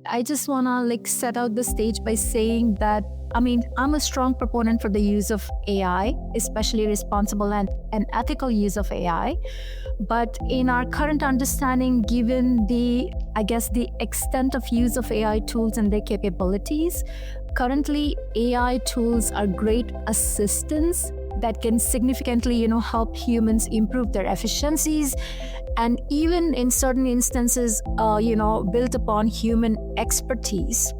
I just want to set out the stage by saying that I'm a strong proponent for the use of AI, especially responsible and ethical use of AI. But in our current understanding, given the extent of use of AI tools and their capabilities, currently AI tools are great assistants that can significantly, help humans improve their efficiencies, and even in certain instances, built upon human expertise.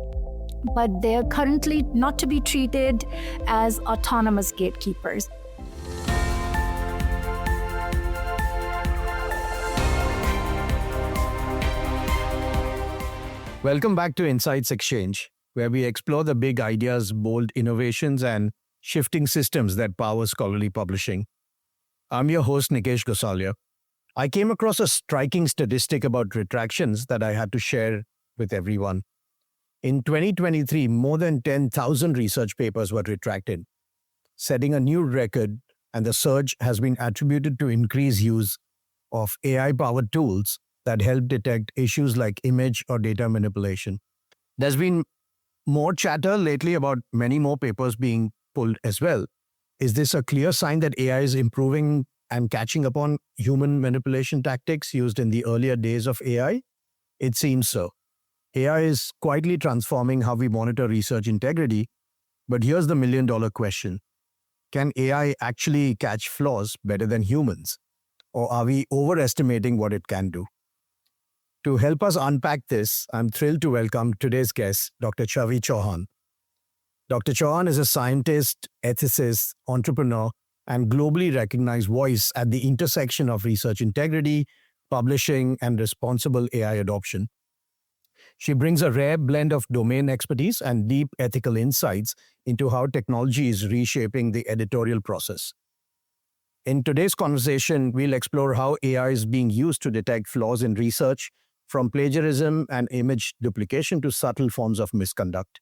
But they're currently not to be treated as autonomous gatekeepers. Welcome back to Insights Exchange, where we explore the big ideas, bold innovations, and shifting systems that power scholarly publishing. I'm your host, Nikesh Gosalia. I came across a striking statistic about retractions that I had to share with everyone. In 2023, more than 10,000 research papers were retracted, setting a new record, and the surge has been attributed to increased use of AI-powered tools that help detect issues like image or data manipulation. There's been more chatter lately about many more papers being pulled as well. Is this a clear sign that AI is improving and catching up on human manipulation tactics used in the earlier days of AI? It seems so. AI is quietly transforming how we monitor research integrity, but here's the million-dollar question. Can AI actually catch flaws better than humans? Or are we overestimating what it can do? To help us unpack this, I'm thrilled to welcome today's guest, Dr. Chhavi Chauhan. Dr. Chauhan is a scientist, ethicist, entrepreneur, and globally recognized voice at the intersection of research integrity, publishing, and responsible AI adoption. She brings a rare blend of domain expertise and deep ethical insights into how technology is reshaping the editorial process. In today's conversation, we'll explore how AI is being used to detect flaws in research, from plagiarism and image duplication to subtle forms of misconduct.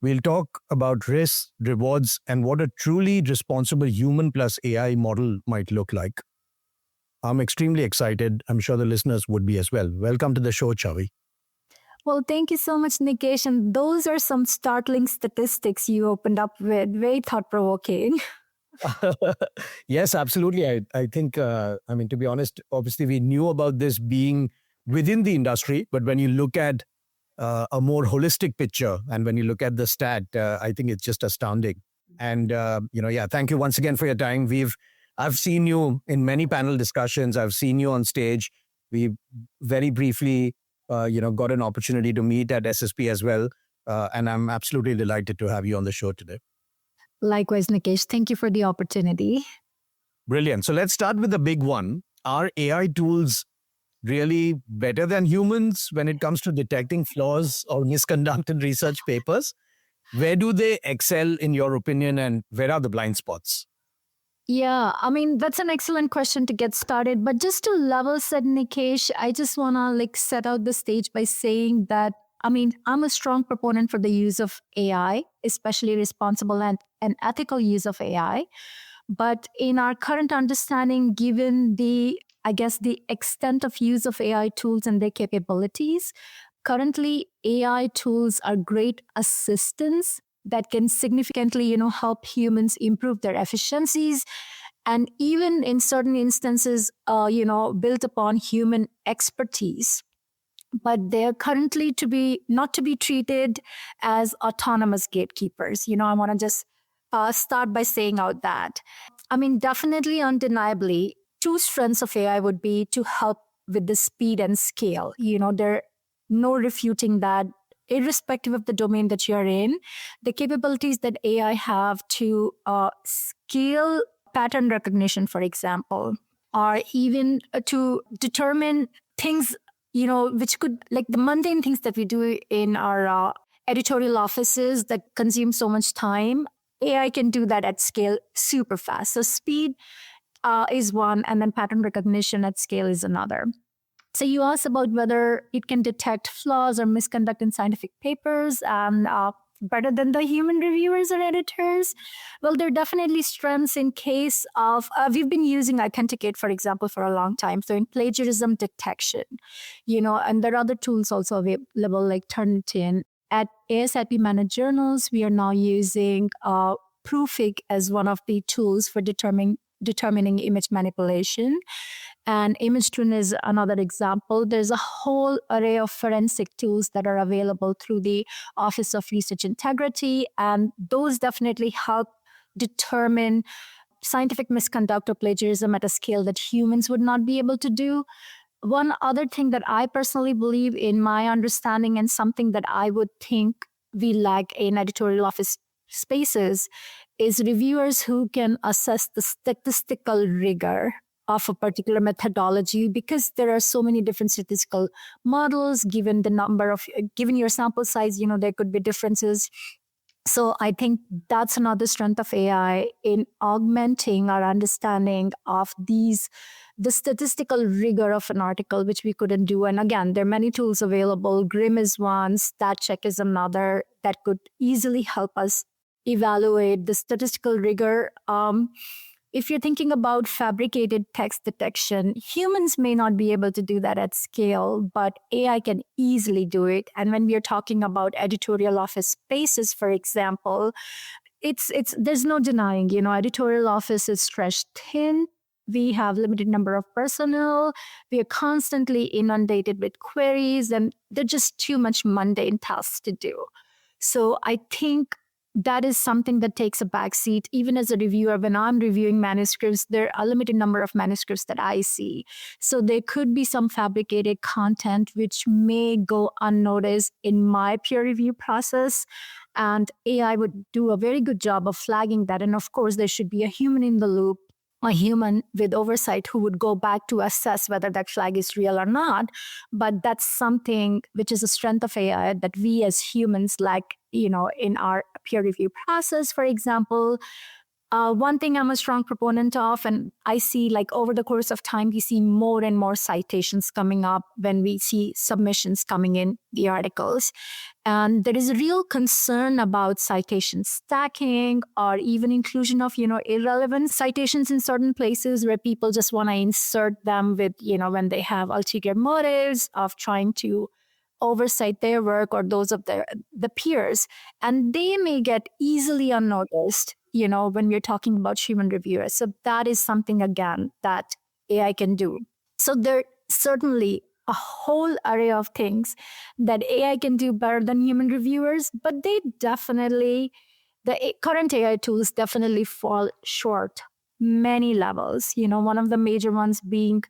We'll talk about risks, rewards, and what a truly responsible human plus AI model might look like. I'm extremely excited. I'm sure the listeners would be as well. Welcome to the show, Chhavi. Well, thank you so much, Nikesh. And those are some startling statistics you opened up with. Very thought-provoking. Yes, absolutely. I think, to be honest, obviously we knew about this being within the industry, but when you look at a more holistic picture and when you look at the stat, I think it's just astounding. And, thank you once again for your time. I've seen you in many panel discussions. I've seen you on stage. We very briefly, got an opportunity to meet at SSP as well. And I'm absolutely delighted to have you on the show today. Likewise, Nikesh. Thank you for the opportunity. Brilliant. So let's start with the big one. Are AI tools really better than humans when it comes to detecting flaws or misconduct in research papers? Where do they excel in your opinion, and where are the blind spots? Yeah, that's an excellent question to get started. But just to level set, Nikesh, I just want to set out the stage by saying that I'm a strong proponent for the use of AI, especially responsible and ethical use of AI. But in our current understanding, given the extent of use of AI tools and their capabilities, currently AI tools are great assistants that can significantly, help humans improve their efficiencies, and even in certain instances, built upon human expertise. But they're currently not to be treated as autonomous gatekeepers. I want to just start by saying out that. Definitely, undeniably, two strengths of AI would be to help with the speed and scale. There no refuting that, irrespective of the domain that you're in, the capabilities that AI have to scale pattern recognition, for example, or even to determine things, which could, like the mundane things that we do in our editorial offices that consume so much time. AI can do that at scale super fast. So speed is one, and then pattern recognition at scale is another. So you asked about whether it can detect flaws or misconduct in scientific papers. And better than the human reviewers or editors? Well, there are definitely strengths in case of, we've been using Authenticate, for example, for a long time. So in plagiarism detection, and there are other tools also available like Turnitin. At ASIP Managed Journals, we are now using Proofig as one of the tools for determining image manipulation. And ImageTune is another example. There's a whole array of forensic tools that are available through the Office of Research Integrity, and those definitely help determine scientific misconduct or plagiarism at a scale that humans would not be able to do. One other thing that I personally believe in my understanding, and something that I would think we lack in editorial office spaces, is reviewers who can assess the statistical rigor of a particular methodology, because there are so many different statistical models. Given given your sample size, there could be differences. So I think that's another strength of AI in augmenting our understanding of the statistical rigor of an article, which we couldn't do. And again, there are many tools available. Grim is one, StatCheck is another that could easily help us evaluate the statistical rigor. If you're thinking about fabricated text detection, humans may not be able to do that at scale, but AI can easily do it. And when we are talking about editorial office spaces, for example, it's there's no denying, editorial office is stretched thin. We have limited number of personnel. We are constantly inundated with queries, and they're just too much mundane tasks to do. So I think that is something that takes a backseat. Even as a reviewer, when I'm reviewing manuscripts, there are a limited number of manuscripts that I see. So there could be some fabricated content which may go unnoticed in my peer review process. And AI would do a very good job of flagging that. And of course, there should be a human in the loop, a human with oversight who would go back to assess whether that flag is real or not. But that's something which is a strength of AI that we as humans lack, in our peer review process, for example. One thing I'm a strong proponent of, and I see like over the course of time, we see more and more citations coming up when we see submissions coming in the articles. And there is a real concern about citation stacking, or even inclusion of, irrelevant citations in certain places where people just want to insert them with, when they have ulterior motives of trying to oversight their work or those of the peers, and they may get easily unnoticed, when we're talking about human reviewers. So that is something, again, that AI can do. So there certainly a whole array of things that AI can do better than human reviewers, but the current AI tools definitely fall short many levels. One of the major ones being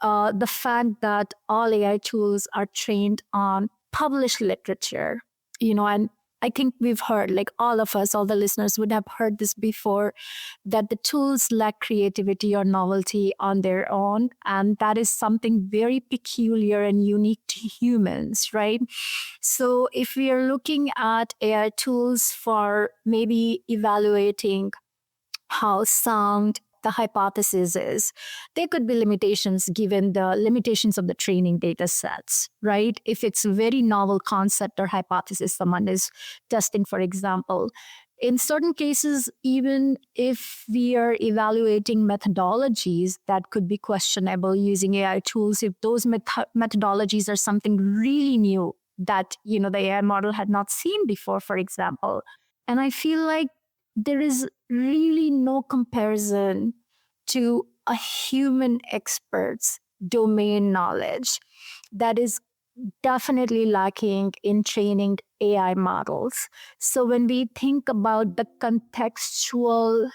the fact that all AI tools are trained on published literature, and I think we've heard, like all of us, all the listeners would have heard this before, that the tools lack creativity or novelty on their own. And that is something very peculiar and unique to humans, right? So if we are looking at AI tools for maybe evaluating how sound the hypothesis is, there could be limitations given the limitations of the training data sets, right? If it's a very novel concept or hypothesis someone is testing, for example, in certain cases, even if we are evaluating methodologies that could be questionable using AI tools, if those methodologies are something really new that, the AI model had not seen before, for example. And I feel like there is really no comparison to a human expert's domain knowledge that is definitely lacking in training AI models. So when we think about the contextual,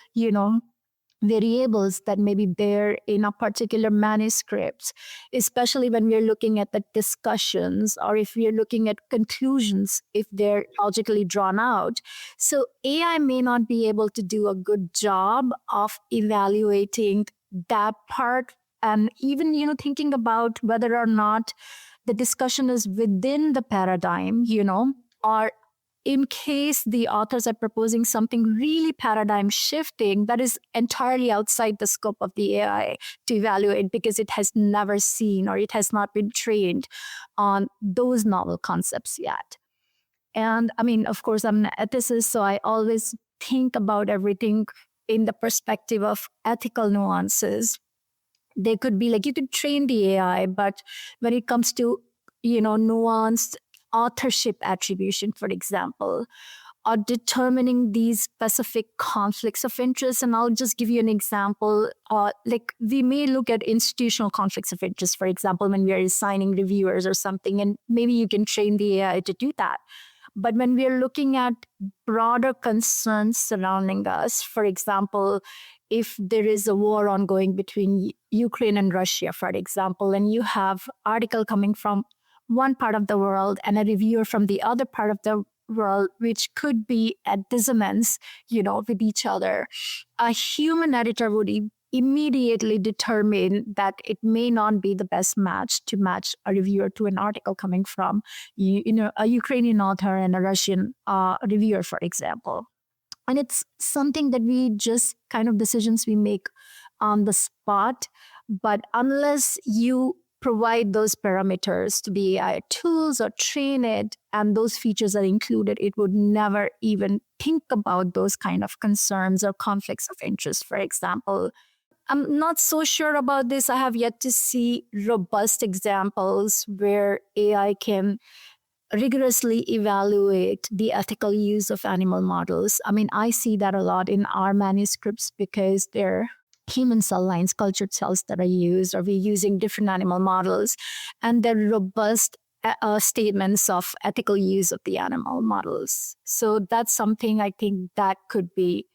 variables that may be there in a particular manuscript, especially when we're looking at the discussions, or if we're looking at conclusions, if they're logically drawn out. So AI may not be able to do a good job of evaluating that part. And even, thinking about whether or not the discussion is within the paradigm, or in case the authors are proposing something really paradigm shifting that is entirely outside the scope of the AI to evaluate, because it has never seen or it has not been trained on those novel concepts yet. And I mean, of course, I'm an ethicist, so I always think about everything in the perspective of ethical nuances. They could be like, you could train the AI, but when it comes to, nuanced authorship attribution, for example, or determining these specific conflicts of interest. And I'll just give you an example. Like we may look at institutional conflicts of interest, for example, when we are assigning reviewers or something, and maybe you can train the AI to do that. But when we are looking at broader concerns surrounding us, for example, if there is a war ongoing between Ukraine and Russia, for example, and you have article coming from one part of the world and a reviewer from the other part of the world, which could be at dissonance, with each other, a human editor would immediately determine that it may not be the best match to match a reviewer to an article coming from a Ukrainian author and a Russian reviewer, for example. And it's something that we just kind of decisions we make on the spot. But unless you provide those parameters to the AI tools or train it, and those features are included, it would never even think about those kind of concerns or conflicts of interest, for example. I'm not so sure about this. I have yet to see robust examples where AI can rigorously evaluate the ethical use of animal models. I mean, I see that a lot in our manuscripts because they're human cell lines, cultured cells that are used, or we're using different animal models, and they're robust statements of ethical use of the animal models. So that's something I think that could be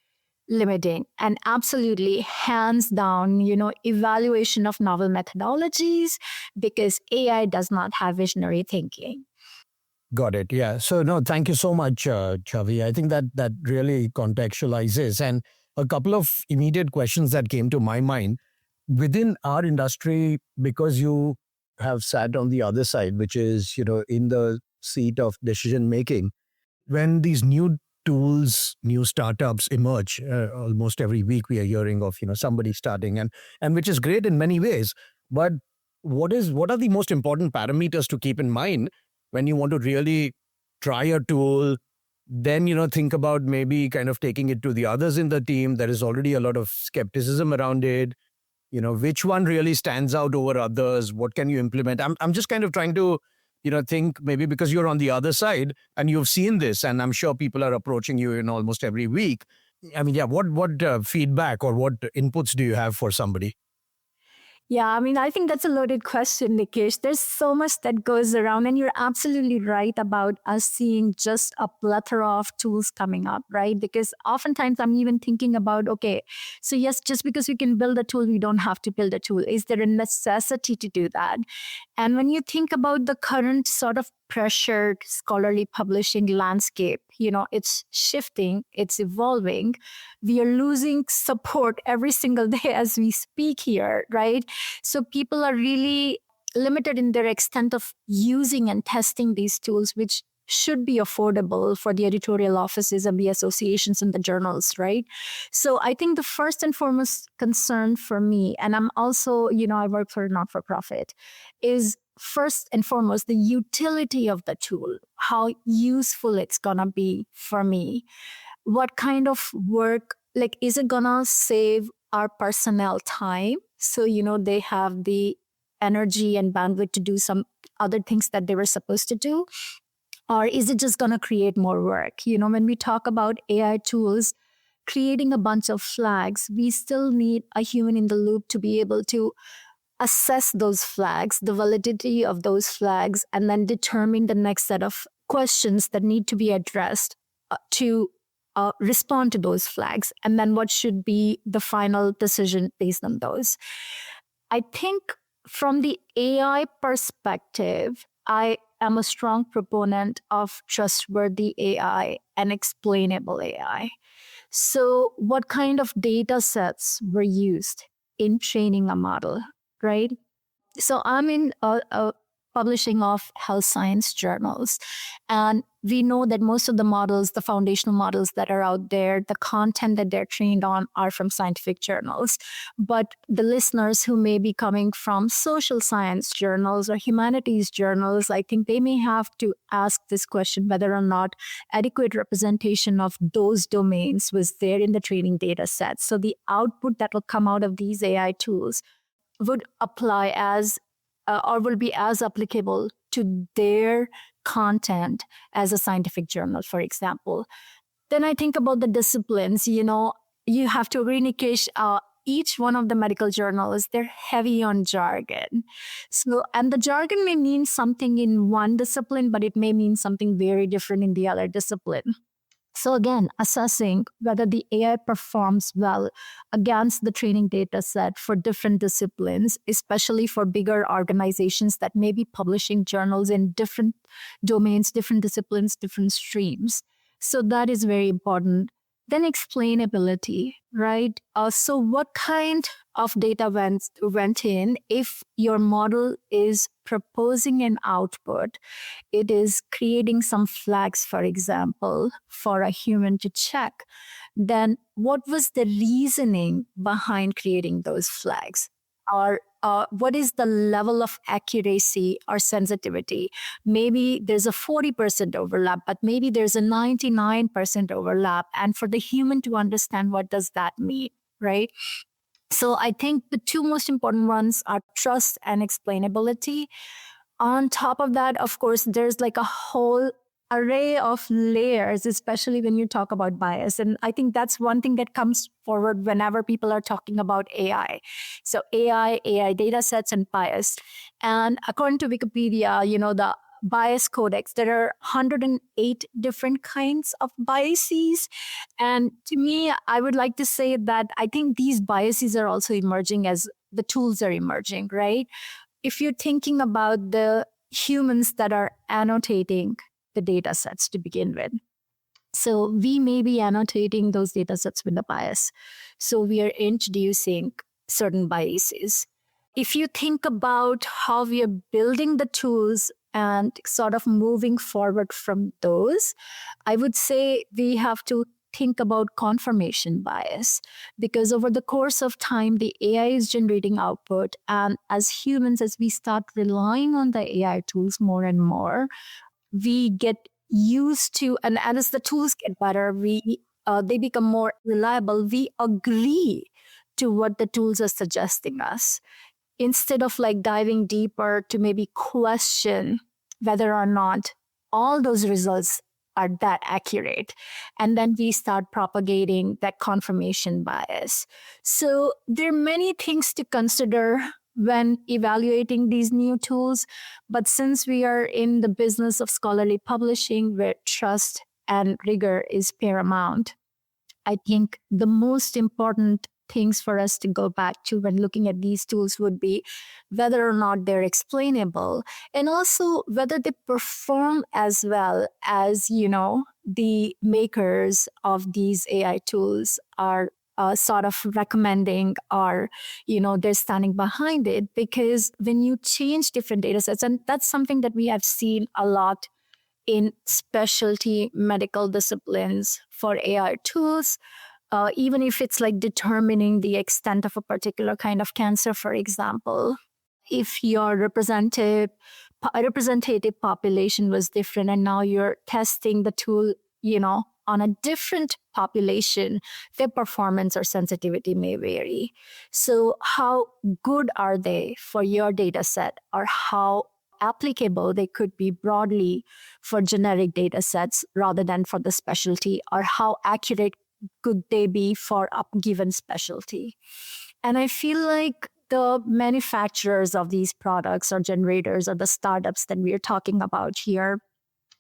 limiting. And absolutely, hands down, evaluation of novel methodologies, because AI does not have visionary thinking. Got it. Yeah. So no, thank you so much, Chhavi. I think that really contextualizes. And a couple of immediate questions that came to my mind within our industry, because you have sat on the other side, which is in the seat of decision making. When these new tools, new startups emerge, almost every week we are hearing of somebody starting, and which is great in many ways. But what are the most important parameters to keep in mind when you want to really try a tool? Then think about maybe kind of taking it to the others in the team. There is already a lot of skepticism around it. Which one really stands out over others? What can you implement? I'm just kind of trying to think, maybe because you're on the other side and you've seen this, and I'm sure people are approaching you in almost every week. I mean, yeah, what feedback or what inputs do you have for somebody? Yeah, I mean, I think that's a loaded question, Nikesh. There's so much that goes around, and you're absolutely right about us seeing just a plethora of tools coming up, right? Because oftentimes I'm even thinking about, okay, so yes, just because we can build a tool, we don't have to build a tool. Is there a necessity to do that? And when you think about the current sort of pressured scholarly publishing landscape, it's shifting, it's evolving. We are losing support every single day as we speak here, right? So people are really limited in their extent of using and testing these tools, which should be affordable for the editorial offices and the associations and the journals, right? So I think the first and foremost concern for me, and I'm also, I work for a not for profit, is first and foremost the utility of the tool, how useful it's gonna be for me. What kind of work, like, is it gonna save our personnel time? So, they have the energy and bandwidth to do some other things that they were supposed to do? Or is it just gonna create more work? When we talk about AI tools, creating a bunch of flags, we still need a human in the loop to be able to assess those flags, the validity of those flags, and then determine the next set of questions that need to be addressed to respond to those flags. And then what should be the final decision based on those. I think from the AI perspective, I am a strong proponent of trustworthy AI and explainable AI. So, what kind of data sets were used in training a model, right? So, I'm in publishing of health science journals. And we know that most of the models, the foundational models that are out there, the content that they're trained on are from scientific journals. But the listeners who may be coming from social science journals or humanities journals, I think they may have to ask this question whether or not adequate representation of those domains was there in the training data set. So the output that will come out of these AI tools would apply as or will be as applicable to their content as a scientific journal, for example. Then I think about the disciplines. You have to agree, Nikesh, each one of the medical journals, they're heavy on jargon. So, and the jargon may mean something in one discipline, but it may mean something very different in the other discipline. So again, assessing whether the AI performs well against the training data set for different disciplines, especially for bigger organizations that may be publishing journals in different domains, different disciplines, different streams. So that is very important. Then explainability, right? So what kind of data went in if your model is proposing an output? It is creating some flags, for example, for a human to check. Then what was the reasoning behind creating those flags? Or what is the level of accuracy or sensitivity? Maybe there's a 40% overlap, but maybe there's a 99% overlap. And for the human to understand, what does that mean, right? So I think the two most important ones are trust and explainability. On top of that, of course, there's like a whole array of layers, especially when you talk about bias. And I think that's one thing that comes forward whenever people are talking about AI. So AI data sets, and bias. And according to Wikipedia, the bias codex, there are 108 different kinds of biases. And to me, I would like to say that I think these biases are also emerging as the tools are emerging, right? If you're thinking about the humans that are annotating the data sets to begin with, so we may be annotating those data sets with a bias. So we are introducing certain biases. If you think about how we are building the tools and sort of moving forward from those, I would say we have to think about confirmation bias, because over the course of time, the AI is generating output. And as humans, as we start relying on the AI tools more and more, we get used to, and as the tools get better, they become more reliable. We agree to what the tools are suggesting us, instead of like diving deeper to maybe question whether or not all those results are that accurate. And then we start propagating that confirmation bias. So there are many things to consider when evaluating these new tools. But since we are in the business of scholarly publishing where trust and rigor is paramount, I think the most important things for us to go back to when looking at these tools would be whether or not they're explainable, and also whether they perform as well as, the makers of these AI tools are sort of recommending, or they're standing behind it. Because when you change different data sets, and that's something that we have seen a lot in specialty medical disciplines for AI tools, even if it's like determining the extent of a particular kind of cancer, for example, if your representative population was different and now you're testing the tool, on a different population, their performance or sensitivity may vary. So how good are they for your data set, or how applicable they could be broadly for generic data sets rather than for the specialty, or how accurate could they be for a given specialty? And I feel like the manufacturers of these products or generators or the startups that we are talking about here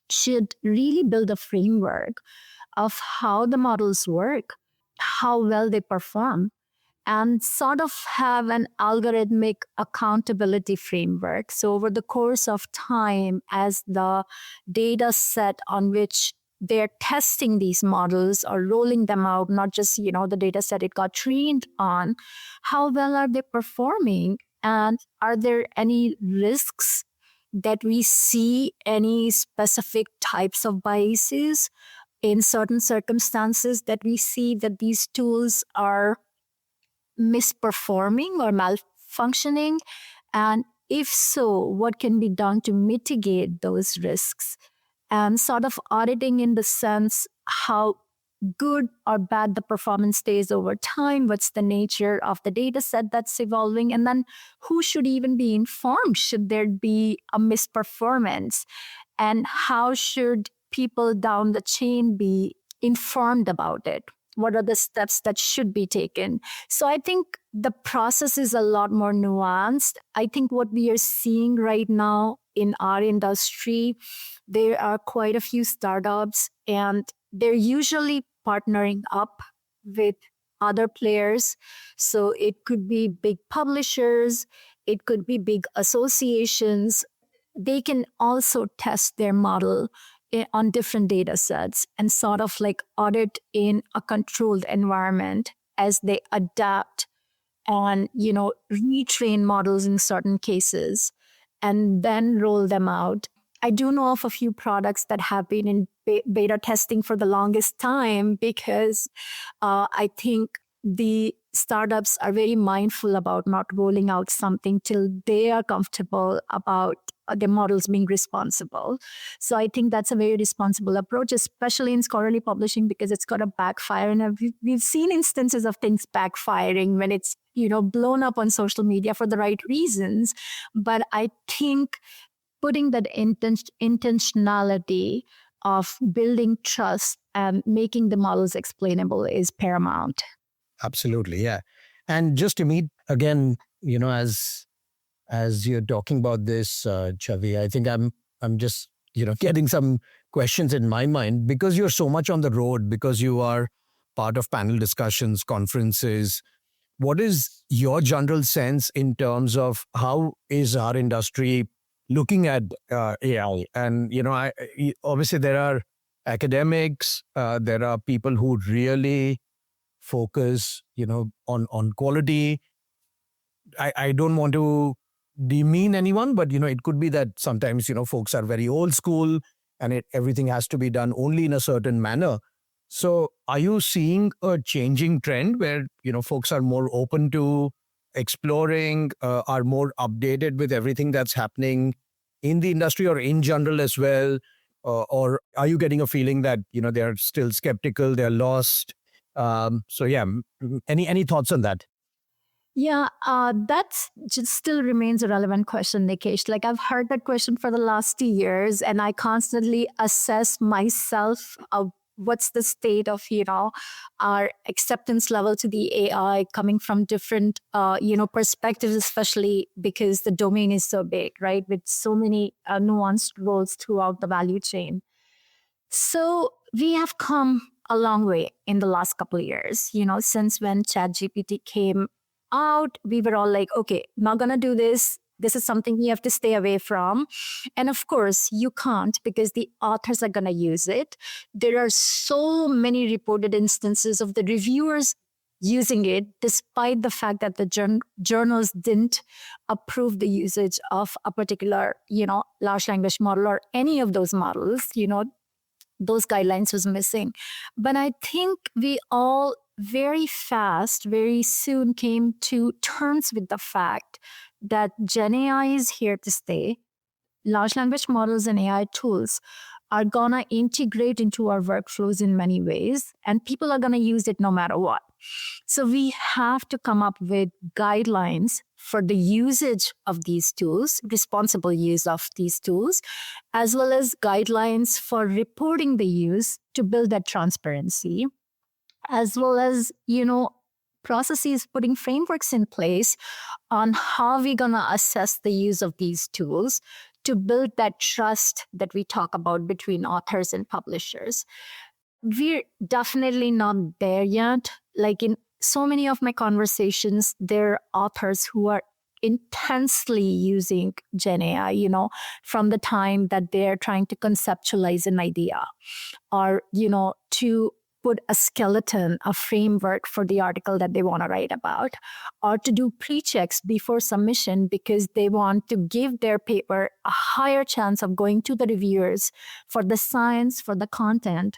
should really build a framework of how the models work, how well they perform, and sort of have an algorithmic accountability framework. So over the course of time, as the data set on which they're testing these models or rolling them out, not just, the data set it got trained on, how well are they performing? And are there any risks that we see any specific types of biases in certain circumstances, that we see that these tools are misperforming or malfunctioning? And if so, what can be done to mitigate those risks? And sort of auditing in the sense how good or bad the performance stays over time, what's the nature of the data set that's evolving, and then who should even be informed should there be a misperformance, and how should people down the chain be informed about it? What are the steps that should be taken? So I think the process is a lot more nuanced. I think what we are seeing right now in our industry, there are quite a few startups, and they're usually partnering up with other players. So it could be big publishers, it could be big associations. They can also test their model on different data sets and sort of like audit in a controlled environment as they adapt and retrain models in certain cases and then roll them out. I do know of a few products that have been in beta testing for the longest time because I think the startups are very mindful about not rolling out something till they are comfortable about their models being responsible. So I think that's a very responsible approach, especially in scholarly publishing, because it's got a backfire. And we've seen instances of things backfiring when it's blown up on social media for the right reasons. But I think putting that intentionality of building trust and making the models explainable is paramount. Absolutely, yeah. And just to meet again, as you're talking about this, Chhavi, I think I'm just getting some questions in my mind because you're so much on the road, because you are part of panel discussions, conferences. What is your general sense in terms of how is our industry looking at AI? And obviously there are academics, there are people who really focus, on quality. I don't want to demean anyone, but it could be that sometimes folks are very old school and everything has to be done only in a certain manner. So are you seeing a changing trend where folks are more open to exploring, are more updated with everything that's happening in the industry or in general as well? Or are you getting a feeling that they're still skeptical, they're lost? So yeah, any thoughts on that? Yeah, that just still remains a relevant question, Nikesh. Like I've heard that question for the last 2 years, and I constantly assess myself of what's the state of our acceptance level to the AI coming from different perspectives, especially because the domain is so big, right? With so many nuanced roles throughout the value chain. So we have come a long way in the last couple of years. Since when ChatGPT came out, we were all like, okay, not gonna do this. This is something you have to stay away from. And of course, you can't because the authors are gonna use it. There are so many reported instances of the reviewers using it, despite the fact that the journals didn't approve the usage of a particular, large language model or any of those models. Those guidelines was missing. But I think we all very fast, very soon came to terms with the fact that Gen AI is here to stay. Large language models and AI tools are gonna integrate into our workflows in many ways, and people are gonna use it no matter what. So we have to come up with guidelines for the usage of these tools, responsible use of these tools, as well as guidelines for reporting the use to build that transparency, as well as, processes putting frameworks in place on how we're going to assess the use of these tools to build that trust that we talk about between authors and publishers. We're definitely not there yet. Like in so many of my conversations, there are authors who are intensely using Gen AI, from the time that they're trying to conceptualize an idea or, to put a skeleton, a framework for the article that they want to write about, or to do pre-checks before submission because they want to give their paper a higher chance of going to the reviewers for the science, for the content,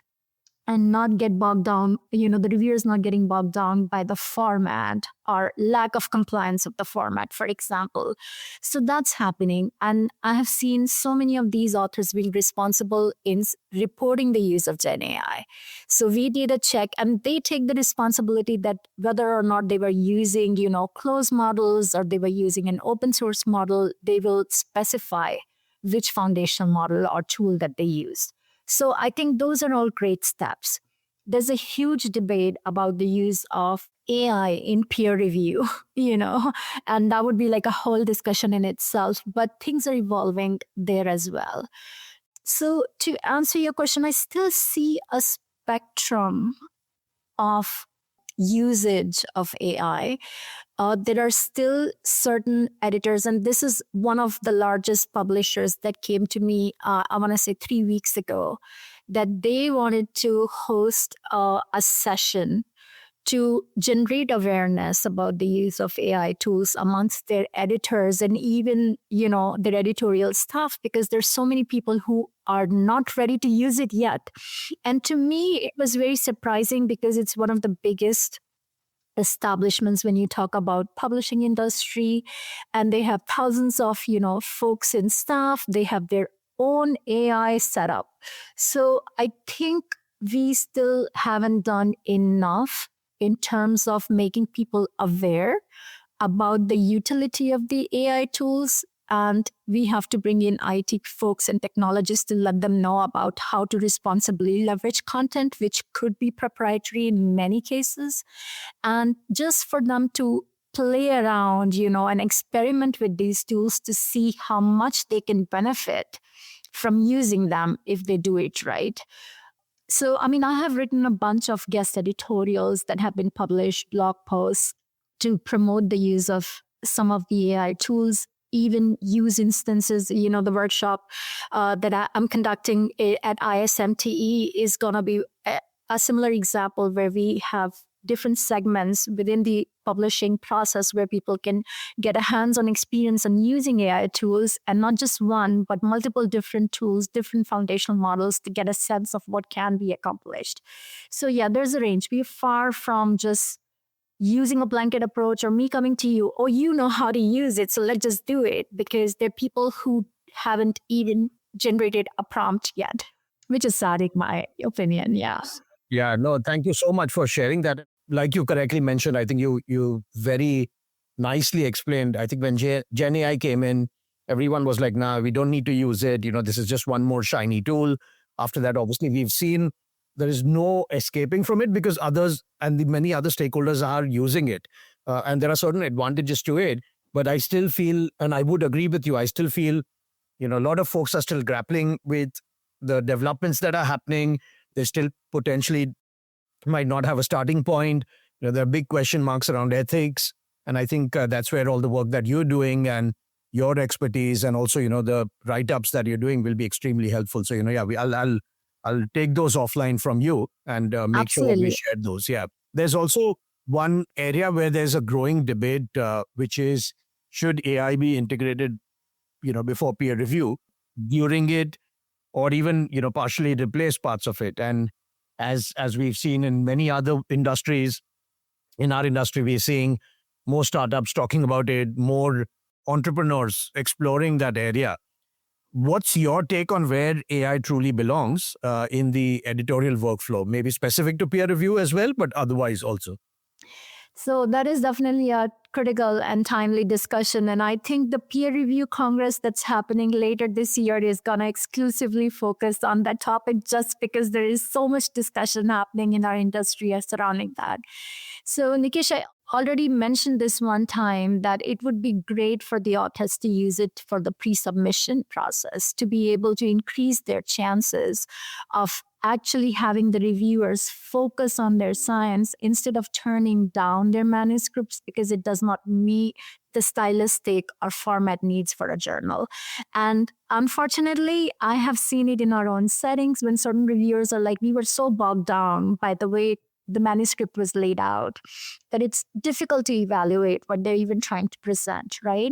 and not get bogged down, the reviewers not getting bogged down by the format or lack of compliance of the format, for example. So that's happening. And I have seen so many of these authors being responsible in reporting the use of Gen AI. So we did a check and they take the responsibility that whether or not they were using, closed models or they were using an open source model, they will specify which foundational model or tool that they used. So I think those are all great steps. There's a huge debate about the use of AI in peer review, and that would be like a whole discussion in itself, but things are evolving there as well. So to answer your question, I still see a spectrum of usage of AI. There are still certain editors, and this is one of the largest publishers that came to me, I want to say 3 weeks ago, that they wanted to host a session to generate awareness about the use of AI tools amongst their editors and even, their editorial staff, because there's so many people who are not ready to use it yet. And to me, it was very surprising because it's one of the biggest establishments when you talk about publishing industry, and they have thousands of folks in staff. They have their own AI setup. So I think we still haven't done enough in terms of making people aware about the utility of the AI tools. And we have to bring in IT folks and technologists to let them know about how to responsibly leverage content, which could be proprietary in many cases. And just for them to play around, and experiment with these tools to see how much they can benefit from using them if they do it right. So, I have written a bunch of guest editorials that have been published, blog posts to promote the use of some of the AI tools, even use instances. The workshop that I'm conducting at ISMTE is going to be a similar example where we have different segments within the publishing process where people can get a hands-on experience on using AI tools, and not just one, but multiple different tools, different foundational models to get a sense of what can be accomplished. So yeah, there's a range. We're far from just using a blanket approach or me coming to you, oh, you know how to use it, so let's just do it, because there are people who haven't even generated a prompt yet, which is sad in my opinion. Yeah. Yeah, no, thank you so much for sharing that. Like you correctly mentioned, I think you very nicely explained. I think when Gen AI came in, everyone was like, nah, we don't need to use it. This is just one more shiny tool. After that, obviously, we've seen there is no escaping from it because others and the many other stakeholders are using it. And there are certain advantages to it. But I still feel, and I would agree with you, I still feel, a lot of folks are still grappling with the developments that are happening. They still potentially might not have a starting point. There are big question marks around ethics. And I think that's where all the work that you're doing and your expertise and also, the write-ups that you're doing will be extremely helpful. So, I'll take those offline from you and make sure we Absolutely. share those. Yeah. There's also one area where there's a growing debate, which is, should AI be integrated, before peer review, during it, or even, partially replace parts of it? And as we've seen in many other industries, in our industry, we're seeing more startups talking about it, more entrepreneurs exploring that area. What's your take on where AI truly belongs in the editorial workflow? Maybe specific to peer review as well, but otherwise also. So that is definitely a critical and timely discussion. And I think the peer review congress that's happening later this year is going to exclusively focus on that topic, just because there is so much discussion happening in our industry surrounding that. So Nikesh, I already mentioned this one time that it would be great for the authors to use it for the pre-submission process to be able to increase their chances of actually having the reviewers focus on their science instead of turning down their manuscripts because it does not meet the stylistic or format needs for a journal. And unfortunately, I have seen it in our own settings when certain reviewers are like, we were so bogged down by the way the manuscript was laid out that it's difficult to evaluate what they're even trying to present, right?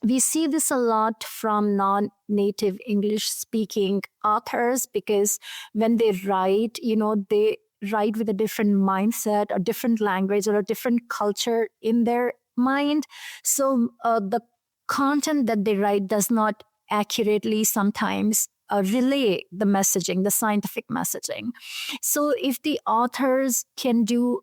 We see this a lot from non-native English speaking authors because when they write, they write with a different mindset or different language or a different culture in their mind. So the content that they write does not accurately sometimes relay the messaging, the scientific messaging. So if the authors can do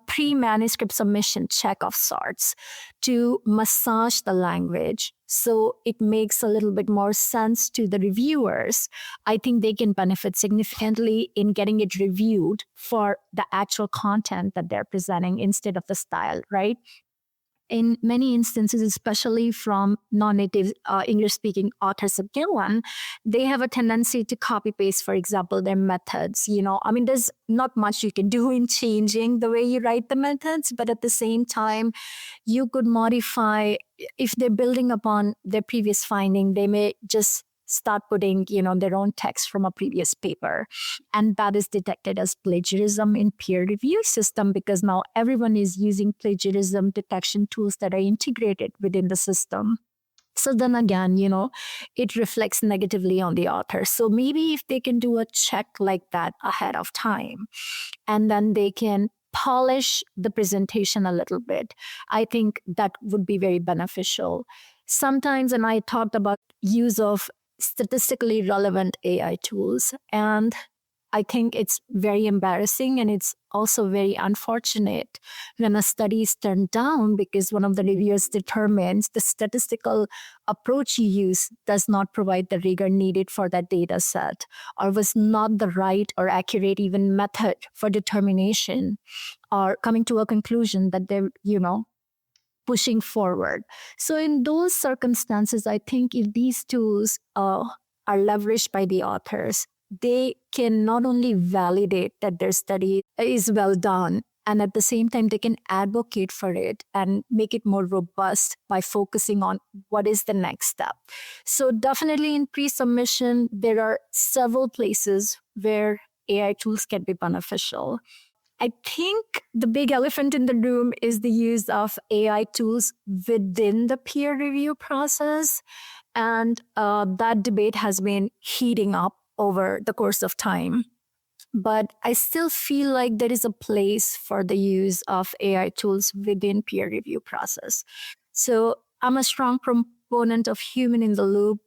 pre-manuscript submission check of sorts to massage the language so it makes a little bit more sense to the reviewers, I think they can benefit significantly in getting it reviewed for the actual content that they're presenting instead of the style, right? In many instances, especially from non-native English-speaking authors again, they have a tendency to copy-paste, for example, their methods. I mean, there's not much you can do in changing the way you write the methods, but at the same time, you could modify. If they're building upon their previous finding, they may just start putting their own text from a previous paper, and that is detected as plagiarism in peer review system because now everyone is using plagiarism detection tools that are integrated within the system. So then again, it reflects negatively on the author. So maybe if they can do a check like that ahead of time, and then they can polish the presentation a little bit, I think that would be very beneficial. Sometimes, and I talked about use of statistically relevant AI tools, and I think it's very embarrassing and it's also very unfortunate when a study is turned down because one of the reviewers determines the statistical approach you use does not provide the rigor needed for that data set or was not the right or accurate even method for determination or coming to a conclusion that they're, pushing forward. So in those circumstances, I think if these tools are leveraged by the authors, they can not only validate that their study is well done, and at the same time, they can advocate for it and make it more robust by focusing on what is the next step. So definitely in pre-submission, there are several places where AI tools can be beneficial. I think the big elephant in the room is the use of AI tools within the peer review process. And that debate has been heating up over the course of time. But I still feel like there is a place for the use of AI tools within peer review process. So I'm a strong proponent of human in the loop.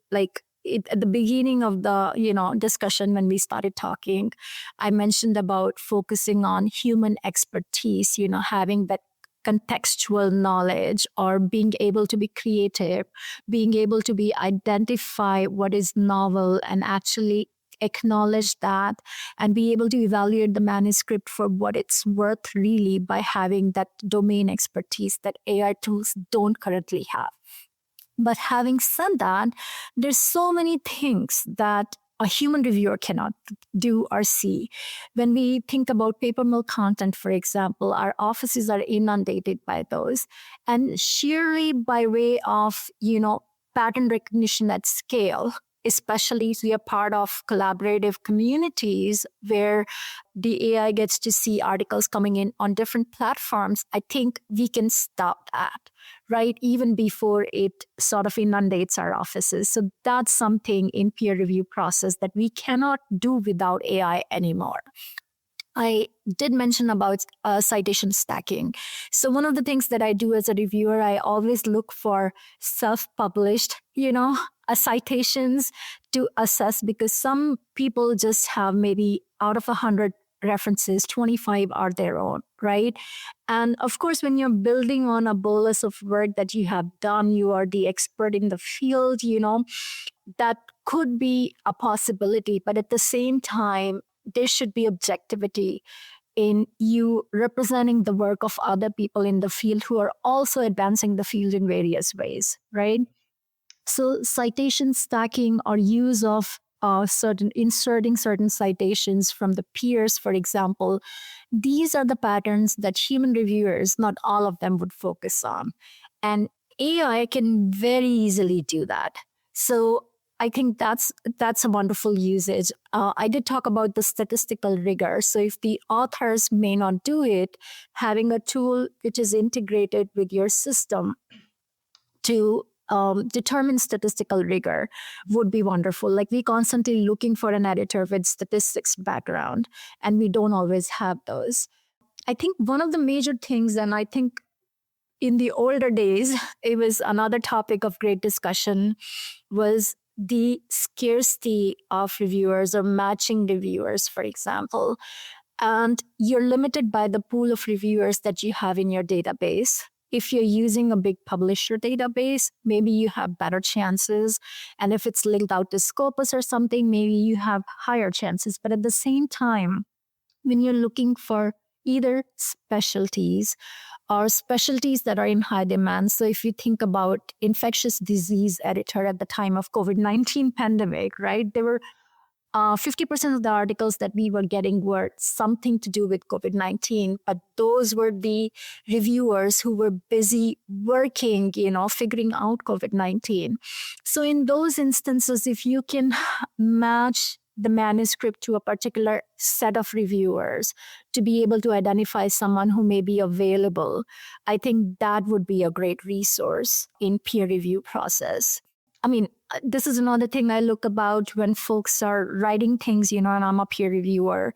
At the beginning of the discussion when we started talking, I mentioned about focusing on human expertise, having that contextual knowledge or being able to be creative, being able to be identify what is novel and actually acknowledge that and be able to evaluate the manuscript for what it's worth really by having that domain expertise that AI tools don't currently have. But having said that, there's so many things that a human reviewer cannot do or see. When we think about paper mill content, for example, our offices are inundated by those. And sheerly by way of, pattern recognition at scale, especially if we are part of collaborative communities where the AI gets to see articles coming in on different platforms, I think we can stop that, right? Even before it sort of inundates our offices. So that's something in peer review process that we cannot do without AI anymore. I did mention about citation stacking. So one of the things that I do as a reviewer, I always look for self-published, citations to assess because some people just have maybe out of 100 references, 25 are their own, right? And of course, when you're building on a bolus of work that you have done, you are the expert in the field, that could be a possibility. But at the same time, there should be objectivity in you representing the work of other people in the field who are also advancing the field in various ways, right? So citation stacking or use of inserting certain citations from the peers, for example, these are the patterns that human reviewers, not all of them, would focus on. And AI can very easily do that. So I think that's a wonderful usage. I did talk about the statistical rigor. So if the authors may not do it, having a tool which is integrated with your system to determine statistical rigor would be wonderful. Like we constantly looking for an editor with statistics background, and we don't always have those. I think one of the major things, and I think in the older days, it was another topic of great discussion, was the scarcity of reviewers or matching reviewers, for example. And you're limited by the pool of reviewers that you have in your database. If you're using a big publisher database, maybe you have better chances. And if it's linked out to Scopus or something, maybe you have higher chances. But at the same time, when you're looking for either specialties or specialties that are in high demand. So if you think about infectious disease editor at the time of COVID-19 pandemic, right? There were 50% of the articles that we were getting were something to do with COVID-19, but those were the reviewers who were busy working, figuring out COVID-19. So in those instances, if you can match the manuscript to a particular set of reviewers to be able to identify someone who may be available, I think that would be a great resource in peer review process. I mean, this is another thing I look about when folks are writing things, and I'm a peer reviewer.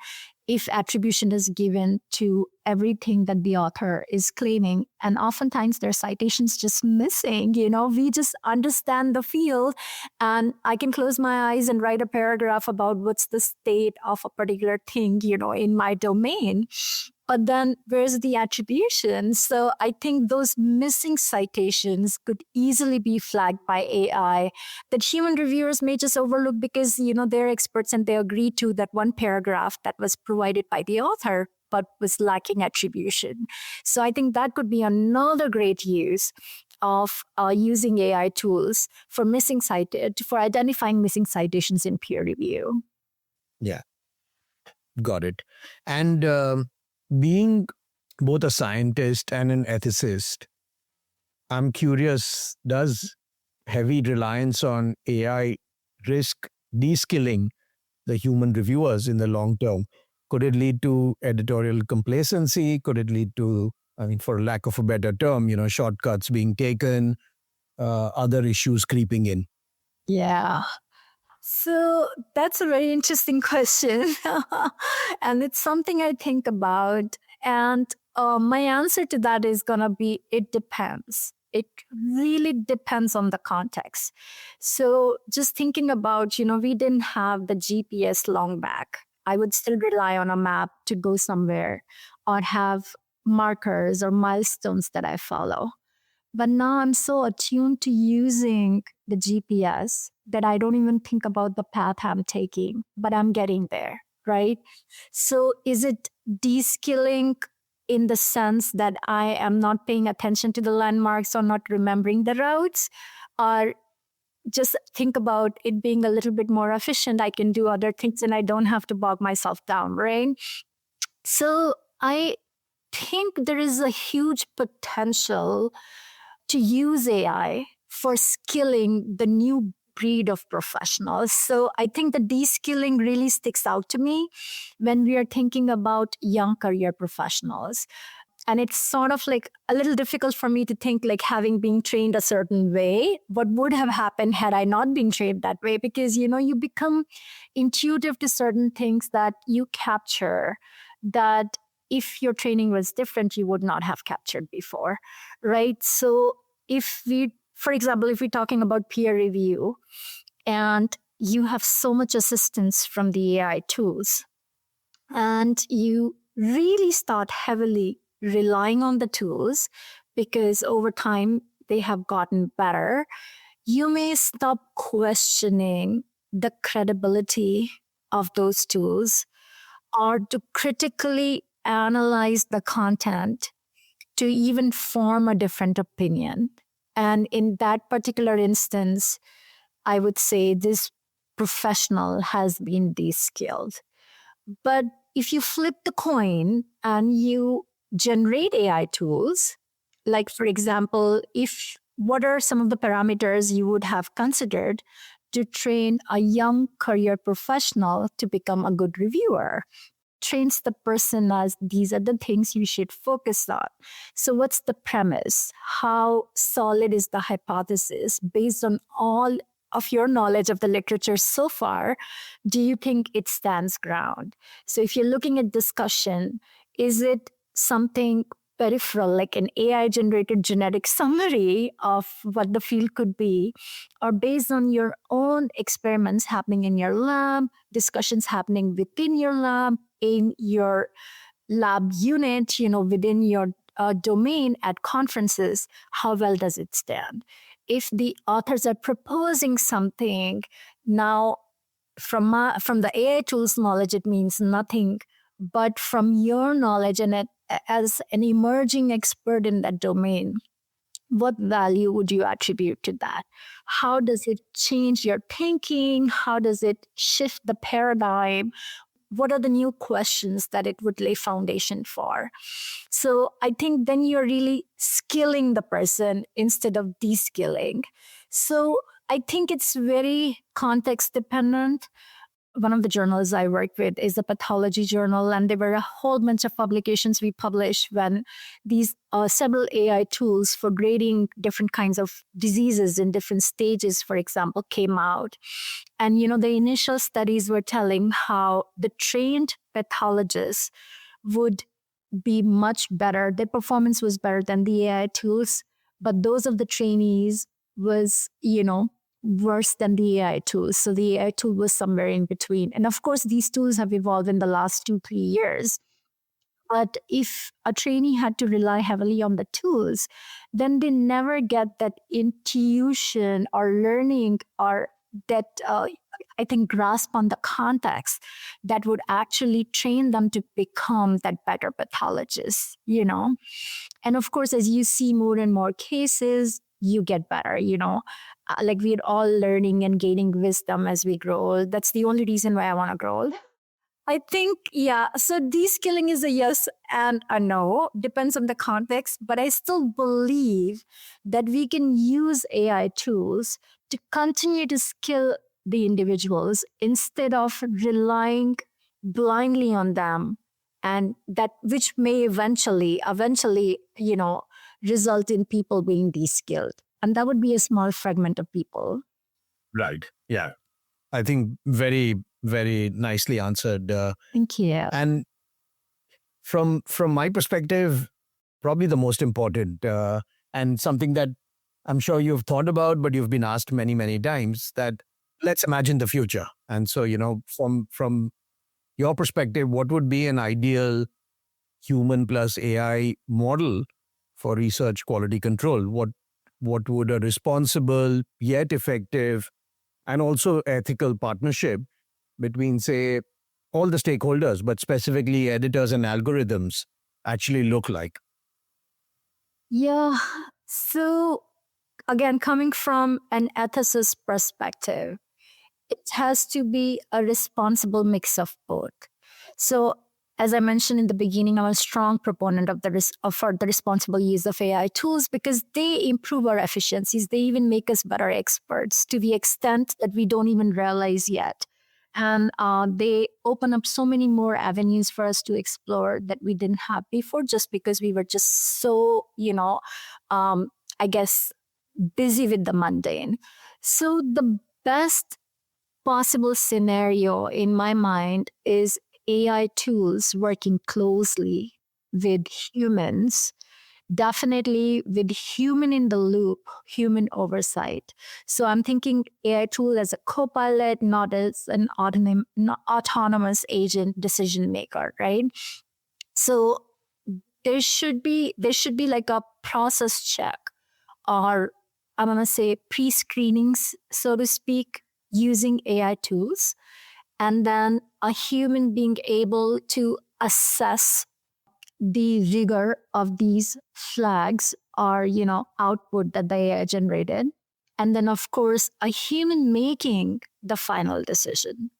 If attribution is given to everything that the author is claiming, and oftentimes their citations just missing, we just understand the field, and I can close my eyes and write a paragraph about what's the state of a particular thing, in my domain. But then where's the attribution? So I think those missing citations could easily be flagged by AI that human reviewers may just overlook because, they're experts and they agree to that one paragraph that was provided by the author but was lacking attribution. So I think that could be another great use of using AI tools for for identifying missing citations in peer review. Yeah, got it. And being both a scientist and an ethicist, I'm curious, does heavy reliance on AI risk de-skilling the human reviewers in the long term? Could it lead to editorial complacency? Could it lead to, for lack of a better term, shortcuts being taken, other issues creeping in? Yeah. So that's a very interesting question. And it's something I think about. And my answer to that is going to be it depends. It really depends on the context. So just thinking about, we didn't have the GPS long back. I would still rely on a map to go somewhere or have markers or milestones that I follow. But now I'm so attuned to using the GPS that I don't even think about the path I'm taking, but I'm getting there, right? So is it de-skilling in the sense that I am not paying attention to the landmarks or not remembering the routes? Or just think about it being a little bit more efficient. I can do other things and I don't have to bog myself down, right? So I think there is a huge potential to use AI for skilling the new breed of professionals. So I think the de-skilling really sticks out to me when we are thinking about young career professionals. And it's sort of like a little difficult for me to think like having been trained a certain way, what would have happened had I not been trained that way? Because, you become intuitive to certain things that you capture that if your training was different, you would not have captured before, right? So for example, if we're talking about peer review and you have so much assistance from the AI tools and you really start heavily relying on the tools because over time they have gotten better, you may stop questioning the credibility of those tools or to critically analyze the content to even form a different opinion. And in that particular instance, I would say this professional has been de-skilled. But if you flip the coin and you generate AI tools, like for example, if what are some of the parameters you would have considered to train a young career professional to become a good reviewer? Trains the person as these are the things you should focus on. So, what's the premise? How solid is the hypothesis based on all of your knowledge of the literature so far? Do you think it stands ground? So, if you're looking at discussion, is it something peripheral, like an AI generated genetic summary of what the field could be, or based on your own experiments happening in your lab, discussions happening within your lab, in your lab unit, within your domain at conferences? How well does it stand? If the authors are proposing something, now from the AI tools knowledge, it means nothing. But from your knowledge and as an emerging expert in that domain, what value would you attribute to that? How does it change your thinking? How does it shift the paradigm? What are the new questions that it would lay foundation for? So I think then you're really skilling the person instead of de-skilling. So I think it's very context dependent. One of the journals I work with is a pathology journal, and there were a whole bunch of publications we published when these several AI tools for grading different kinds of diseases in different stages, for example, came out. And the initial studies were telling how the trained pathologists would be much better. Their performance was better than the AI tools, but those of the trainees was, worse than the AI tools. So the AI tool was somewhere in between. And of course, these tools have evolved in the last 2-3 years. But if a trainee had to rely heavily on the tools, then they never get that intuition or learning or that, I think, grasp on the context that would actually train them to become that better pathologist. And of course, as you see more and more cases, you get better. Like we're all learning and gaining wisdom as we grow old. That's the only reason why I want to grow old. I think, yeah. So de-skilling is a yes and a no, depends on the context. But I still believe that we can use AI tools to continue to skill the individuals instead of relying blindly on them, and that which may eventually, result in people being de-skilled. And that would be a small fragment of people. Right. Yeah. I think very, very nicely answered. Thank you. And from my perspective, probably the most important and something that I'm sure you've thought about, but you've been asked many, many times, that let's imagine the future. And so, from your perspective, what would be an ideal human plus AI model for research quality control? What would a responsible yet effective and also ethical partnership between, say, all the stakeholders, but specifically editors and algorithms, actually look like? Yeah. So, again, coming from an ethicist perspective, it has to be a responsible mix of both. So, as I mentioned in the beginning, I'm a strong proponent of for the responsible use of AI tools because they improve our efficiencies. They even make us better experts to the extent that we don't even realize yet. And they open up so many more avenues for us to explore that we didn't have before, just because we were just so, I guess, busy with the mundane. So the best possible scenario in my mind is AI tools working closely with humans, definitely with human in the loop, human oversight. So I'm thinking AI tool as a co-pilot, not as an autonomous agent decision maker, right? So there should be like a process check, or I'm going to say pre-screenings, so to speak, using AI tools, and then a human being able to assess the rigor of these flags or, output that the AI generated. And then, of course, a human making the final decision.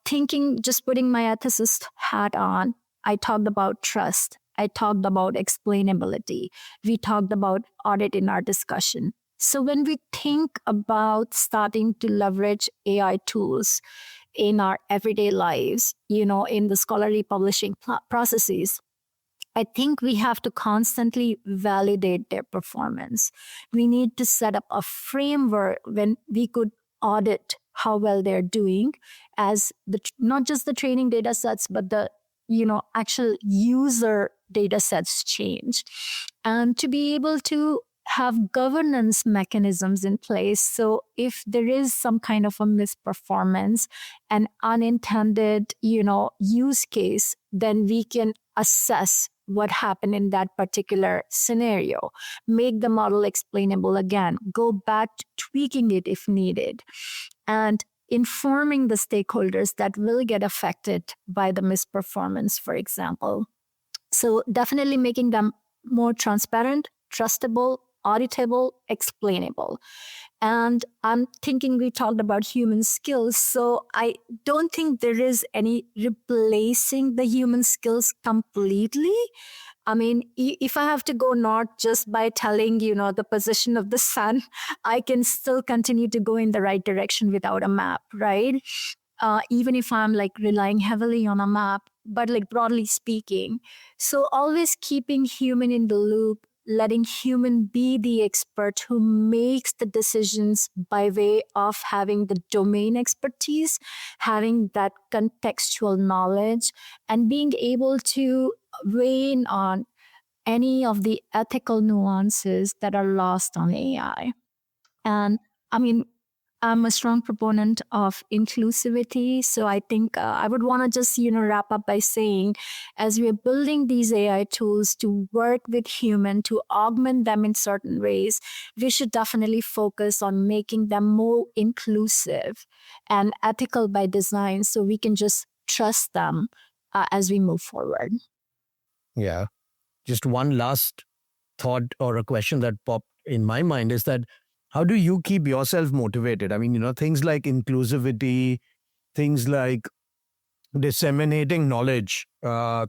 Just putting my ethicist hat on, I talked about trust. I talked about explainability. We talked about audit in our discussion. So when we think about starting to leverage AI tools in our everyday lives, in the scholarly publishing processes, I think we have to constantly validate their performance. We need to set up a framework when we could audit how well they're doing as not just the training data sets, but the actual user data sets change. And to be able to have governance mechanisms in place. So if there is some kind of a misperformance, an unintended, use case, then we can assess what happened in that particular scenario, make the model explainable again, go back to tweaking it if needed, and informing the stakeholders that will get affected by the misperformance, for example. So definitely making them more transparent, trustable, auditable, explainable. And I'm thinking we talked about human skills. So I don't think there is any replacing the human skills completely. I mean, if I have to go north just by telling, the position of the sun, I can still continue to go in the right direction without a map, right? Even if I'm like relying heavily on a map, but like broadly speaking. So always keeping human in the loop, letting human be the expert who makes the decisions by way of having the domain expertise, having that contextual knowledge, and being able to weigh in on any of the ethical nuances that are lost on AI. And I mean, I'm a strong proponent of inclusivity. So I think I would want to just, wrap up by saying, as we are building these AI tools to work with human, to augment them in certain ways, we should definitely focus on making them more inclusive and ethical by design so we can just trust them as we move forward. Yeah. Just one last thought or a question that popped in my mind is that how do you keep yourself motivated? I mean, things like inclusivity, things like disseminating knowledge,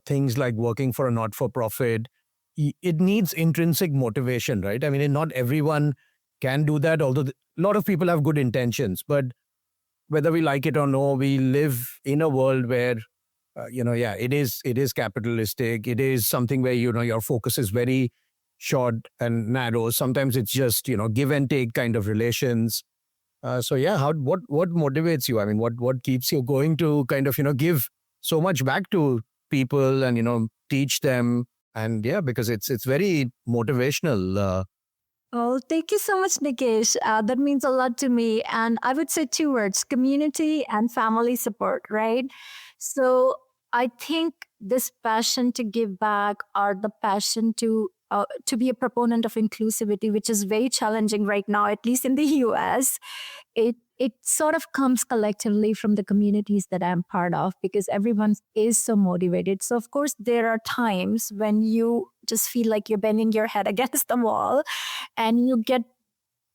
things like working for a not for profit, it needs intrinsic motivation, right? I mean, not everyone can do that, although a lot of people have good intentions. But whether we like it or no, we live in a world where it is capitalistic. It is something where your focus is very short and narrow. Sometimes it's just give and take kind of relations. So yeah, what motivates you? I mean, what keeps you going to kind of give so much back to people and teach them? And yeah, because it's very motivational. Oh, thank you so much, Nikesh. That means a lot to me. And I would say two words: community and family support, right? So I think this passion to give back or the passion to be a proponent of inclusivity, which is very challenging right now, at least in the US, it sort of comes collectively from the communities that I'm part of because everyone is so motivated. So of course there are times when you just feel like you're banging your head against the wall and you get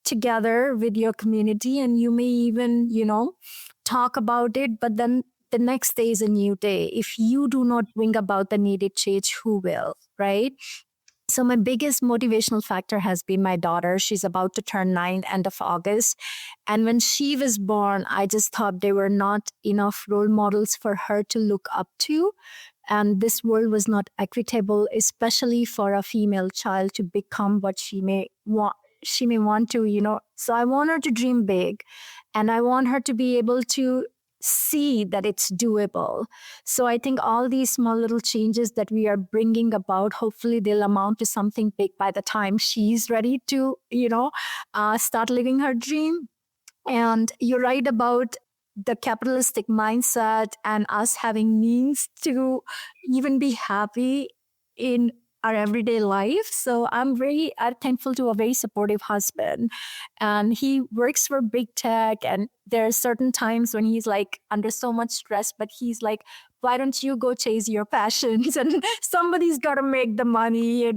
together with your community and you may even, talk about it, but then the next day is a new day. If you do not bring about the needed change, who will, right? So my biggest motivational factor has been my daughter. She's about to turn 9 end of August. And when she was born, I just thought there were not enough role models for her to look up to. And this world was not equitable, especially for a female child to become what she may want to, So I want her to dream big and I want her to be able to see that it's doable. So I think all these small little changes that we are bringing about, hopefully they'll amount to something big by the time she's ready to, start living her dream. And you're right about the capitalistic mindset and us having means to even be happy in our everyday life. So I'm very thankful to a very supportive husband. And he works for big tech. And there are certain times when he's like under so much stress, but he's like, why don't you go chase your passions? And somebody's got to make the money.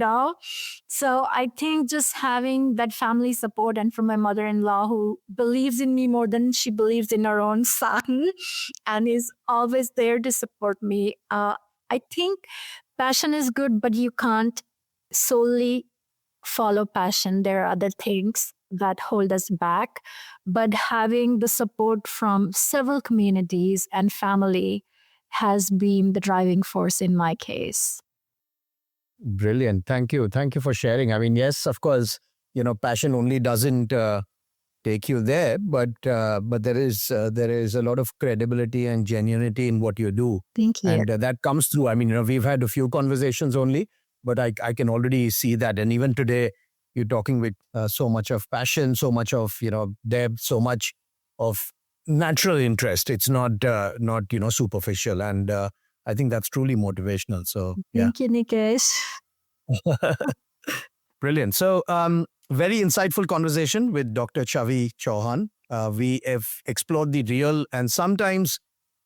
So I think just having that family support and from my mother-in-law who believes in me more than she believes in her own son and is always there to support me. I think passion is good, but you can't solely follow passion. There are other things that hold us back. But having the support from several communities and family has been the driving force in my case. Brilliant. Thank you. Thank you for sharing. I mean, yes, of course, passion only doesn't take you there, but there is a lot of credibility and genuinity in what you do, Thank you. and that comes through. I mean, we've had a few conversations only, but I can already see that, and even today, you're talking with so much of passion, so much of depth, so much of natural interest. It's not superficial, and I think that's truly motivational. So yeah. Thank you, Nikesh. Brilliant. So, very insightful conversation with Dr. Chhavi Chauhan. We have explored the real and sometimes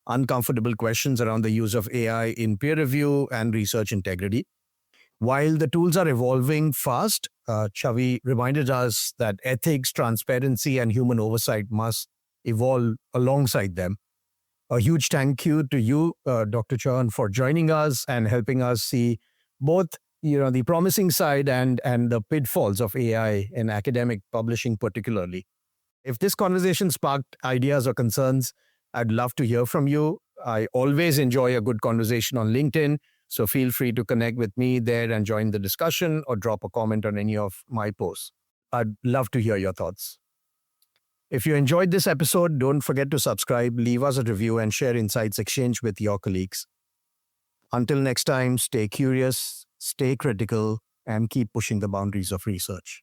uncomfortable questions around the use of AI in peer review and research integrity. While the tools are evolving fast, Chhavi reminded us that ethics, transparency, and human oversight must evolve alongside them. A huge thank you to you, Dr. Chauhan, for joining us and helping us see both the promising side and the pitfalls of AI in academic publishing particularly. If this conversation sparked ideas or concerns, I'd love to hear from you. I always enjoy a good conversation on LinkedIn, so feel free to connect with me there and join the discussion or drop a comment on any of my posts. I'd love to hear your thoughts. If you enjoyed this episode, don't forget to subscribe, leave us a review, and share insights exchanged with your colleagues. Until next time, stay curious, stay critical, and keep pushing the boundaries of research.